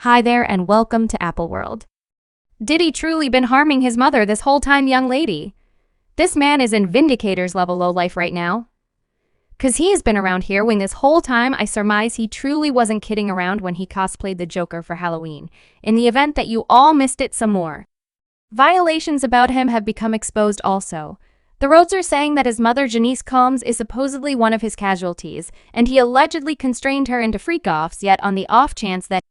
Hi there and welcome to Apple World. Diddy truly been harming his mother this whole time, young lady? This man is in Vindicators level lowlife right now. Cause he has been around here when this whole time I surmise he truly wasn't kidding around when he cosplayed the Joker for Halloween, in the event that you all missed it some more. Violations about him have become exposed also. The roads are saying that his mother Janice Combs is supposedly one of his casualties, and he allegedly constrained her into freak-offs, yet on the off chance that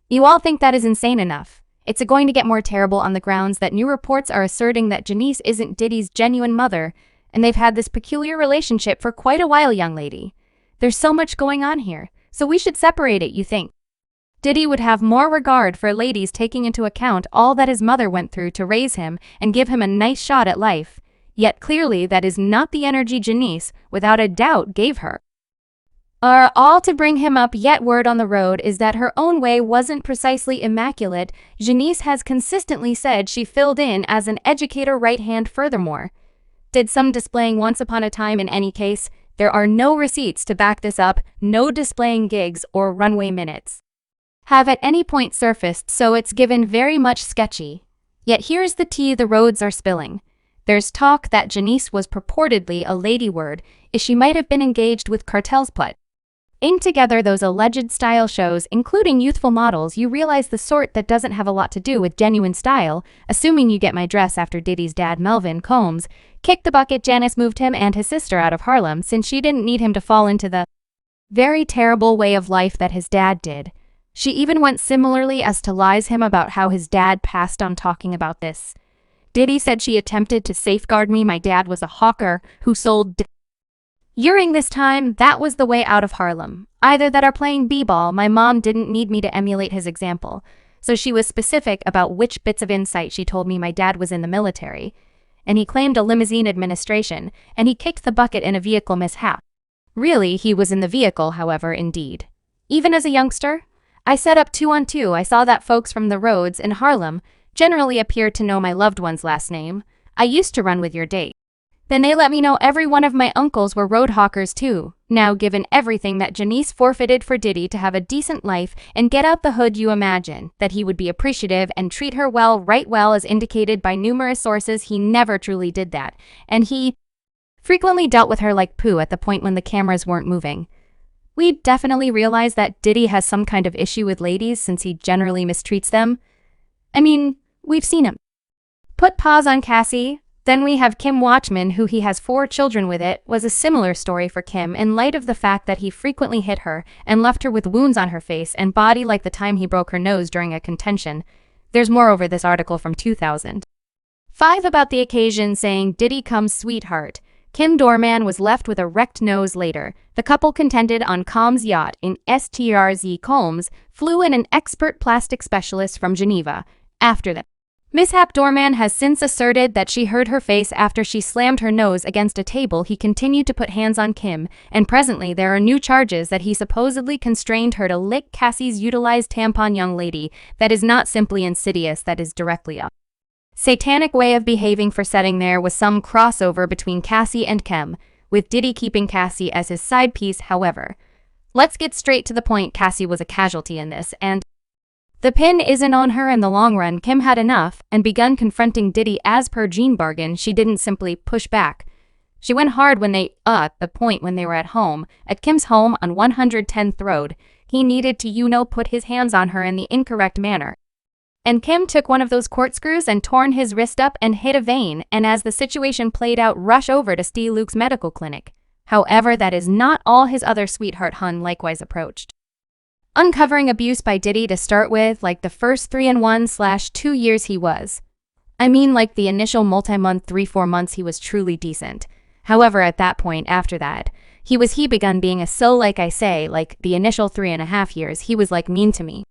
you all think that is insane enough. It's going to get more terrible on the grounds that new reports are asserting that Janice isn't Diddy's genuine mother, and they've had this peculiar relationship for quite a while, young lady. There's so much going on here, so we should separate it, you think? Diddy would have more regard for ladies taking into account all that his mother went through to raise him and give him a nice shot at life. Yet clearly that is not the energy Janice, without a doubt, gave her. All to bring him up, yet word on the road is that her own way wasn't precisely immaculate. Janice has consistently said she filled in as an educator right hand. Furthermore, did some displaying once upon a time. In any case, there are no receipts to back this up, no displaying gigs or runway minutes have at any point surfaced, so it's given very much sketchy. Yet here's the tea the roads are spilling. There's talk that Janice was purportedly a lady word, as she might have been engaged with cartels put in together those alleged style shows, including youthful models. You realize the sort that doesn't have a lot to do with genuine style, assuming you get my dress. After Diddy's dad Melvin Combs kicked the bucket, Janice moved him and his sister out of Harlem since she didn't need him to fall into the very terrible way of life that his dad did. She even went similarly as to lies him about how his dad passed on talking about this. Diddy said she attempted to safeguard me. My dad was a hawker who sold during this time. That was the way out of Harlem. Either that or playing b-ball. My mom didn't need me to emulate his example, so she was specific about which bits of insight she told me. My dad was in the military, and he claimed a limousine administration, and he kicked the bucket in a vehicle mishap. Really, he was in the vehicle, however, indeed. Even as a youngster, I set up 2-on-2. I saw that folks from the roads in Harlem generally appeared to know my loved one's last name. I used to run with your date. Then they let me know every one of my uncles were road hawkers too. Now, given everything that Janice forfeited for Diddy to have a decent life and get out the hood, you imagine that he would be appreciative and treat her well, right? Well, as indicated by numerous sources, he never truly did that, and he frequently dealt with her like poo at the point when the cameras weren't moving. We definitely realize that Diddy has some kind of issue with ladies since he generally mistreats them. I mean, we've seen him put paws on Cassie. Then we have Kim Watchman, who he has 4 children with. It was a similar story for Kim in light of the fact that he frequently hit her and left her with wounds on her face and body, like the time he broke her nose during a contention. There's more over this article from 2005 about the occasion, saying Diddy comes sweetheart. Kim Doorman was left with a wrecked nose later. The couple contended on Combs' yacht in STRZ. Combs flew in an expert plastic specialist from Geneva. After the mishap, Doorman has since asserted that she hurt her face after she slammed her nose against a table. He continued to put hands on Kim, and presently there are new charges that he supposedly constrained her to lick Cassie's utilized tampon. Young lady, that is not simply insidious, that is directly a satanic way of behaving. For setting there was some crossover between Cassie and Kim, with Diddy keeping Cassie as his side piece. However, let's get straight to the point. Cassie was a casualty in this, and the pin isn't on her in the long run. Kim had enough and begun confronting Diddy. As per Gene Bargain, she didn't simply push back. She went hard when they, at the point when they were at home, at Kim's home on 110th Road. He needed to, put his hands on her in the incorrect manner. And Kim took one of those corkscrews and torn his wrist up and hit a vein, and as the situation played out, rush over to Steve Luke's medical clinic. However, that is not all. His other sweetheart Hun likewise approached, uncovering abuse by Diddy to start with. Like the first 3-1/2 years he was. I mean, like the initial multi-month 3-4 months he was truly decent. However, at that point after that, he begun being a so, like I say, like the initial 3.5 years, he was like mean to me.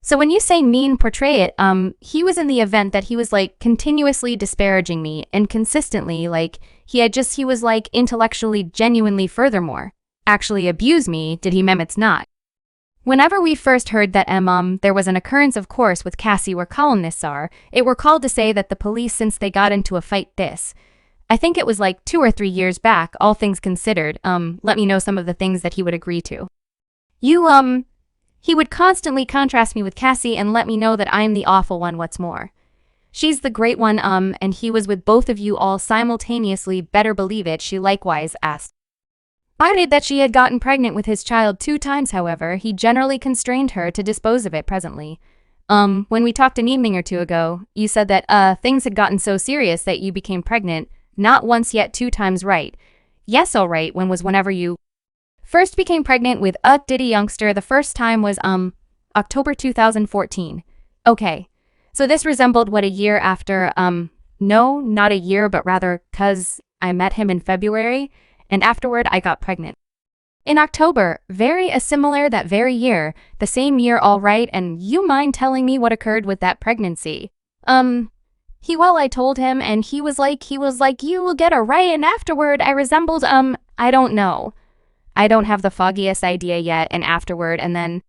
So when you say mean, portray it, he was in the event that he was like continuously disparaging me and consistently, like he was like intellectually, genuinely, furthermore, actually abuse me. Did he, mem? It's not. Whenever we first heard that there was an occurrence, of course, with Cassie where columnists were called to say that the police, since they got into a fight I think it was like 2 or 3 years back, all things considered, let me know some of the things that he would agree to. He would constantly contrast me with Cassie and let me know that I'm the awful one what's more. She's the great one, and he was with both of you all simultaneously, better believe it, she likewise asked. I did that she had gotten pregnant with his child 2 times, however, he generally constrained her to dispose of it presently. When we talked an evening or 2 ago, you said that, things had gotten so serious that you became pregnant, not once yet 2 times, right? Yes, all right, whenever you first became pregnant with a Diddy youngster. The first time was, October 2014. Okay. So this resembled what a year after, no, not a year, but rather, 'cause I met him in February, and afterward I got pregnant. In October, very similar that very year, the same year, all right, and you mind telling me what occurred with that pregnancy? I told him, and he was like, you will get a right, and afterward I resembled, I don't know. I don't have the foggiest idea yet, and afterward, and then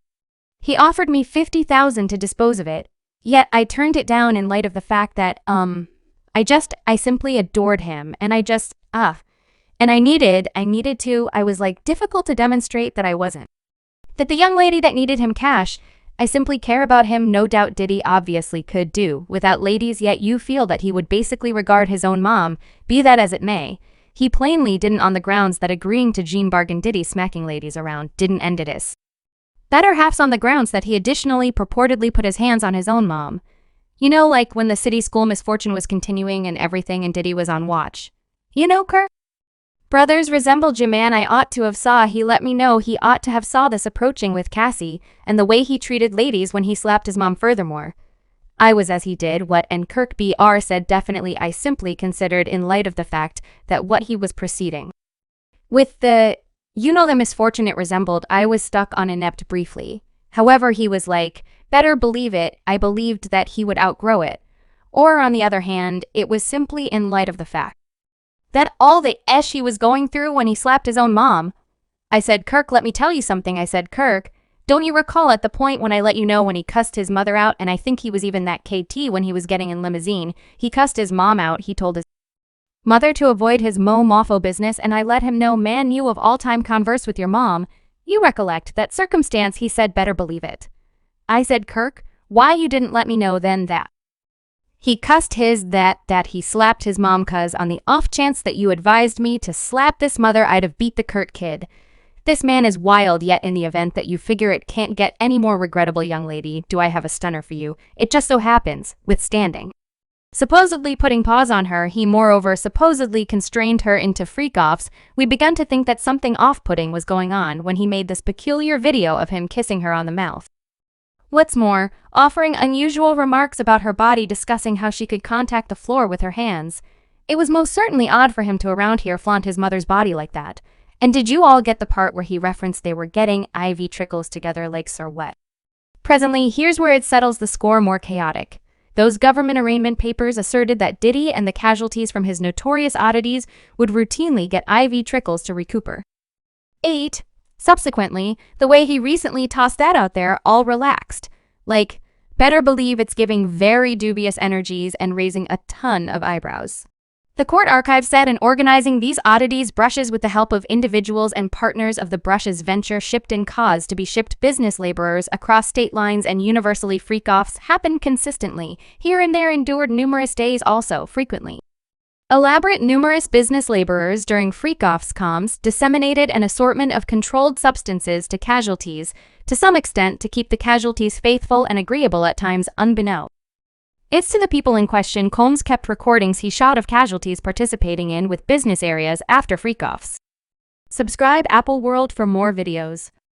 he offered me $50,000 to dispose of it. Yet I turned it down in light of the fact that, I simply adored him, and and I needed to, I was like, difficult to demonstrate that I wasn't. That the young lady that needed him cash, I simply care about him, no doubt Diddy obviously could do without ladies, yet you feel that he would basically regard his own mom, be that as it may. He plainly didn't on the grounds that agreeing to Jean bargain Diddy smacking ladies around didn't end it. Better half's on the grounds that he additionally purportedly put his hands on his own mom. You know, like when the city school misfortune was continuing and everything and Diddy was on watch. You know, Kirk? Brothers resembled you, man. I ought to have saw, he let me know he ought to have saw this approaching with Cassie, and the way he treated ladies when he slapped his mom furthermore. I was as he did what, and Kirk Br said definitely I simply considered in light of the fact that what he was proceeding. With the misfortune it resembled, I was stuck on inept briefly. However, he was like, better believe it, I believed that he would outgrow it. Or on the other hand, it was simply in light of the fact that all the he was going through when he slapped his own mom. I said, Kirk, let me tell you something. I said, Kirk, don't you recall at the point when I let you know when he cussed his mother out, and I think he was even that KT when he was getting in limousine, he cussed his mom out, he told his mother to avoid his mofo business, and I let him know, man, you of all time converse with your mom. You recollect that circumstance, he said, better believe it. I said, Kirk, why you didn't let me know then that he cussed his that he slapped his mom, 'cause on the off chance that you advised me to slap this mother, I'd have beat the Kurt kid. This man is wild, yet in the event that you figure it can't get any more regrettable, young lady, do I have a stunner for you. It just so happens, withstanding supposedly putting paws on her, he moreover supposedly constrained her into freak-offs. We began to think that something off-putting was going on when he made this peculiar video of him kissing her on the mouth. What's more, offering unusual remarks about her body, discussing how she could contact the floor with her hands. It was most certainly odd for him to around here flaunt his mother's body like that. And did you all get the part where he referenced they were getting IV trickles together like Sir Wet? Presently, here's where it settles the score more chaotic. Those government arraignment papers asserted that Diddy and the casualties from his notorious oddities would routinely get IV trickles to recuper. 8. Subsequently, the way he recently tossed that out there, all relaxed. Like, better believe it's giving very dubious energies and raising a ton of eyebrows. The court archive said in organizing these oddities, brushes with the help of individuals and partners of the brushes venture shipped and caused to be shipped business laborers across state lines, and universally freak-offs happened consistently, here and there endured numerous days also, frequently. Elaborate numerous business laborers during freak-offs comms disseminated an assortment of controlled substances to casualties, to some extent to keep the casualties faithful and agreeable, at times unbeknown. It's to the people in question. Combs kept recordings he shot of casualties participating in with business areas after freak-offs. Subscribe Apple World for more videos.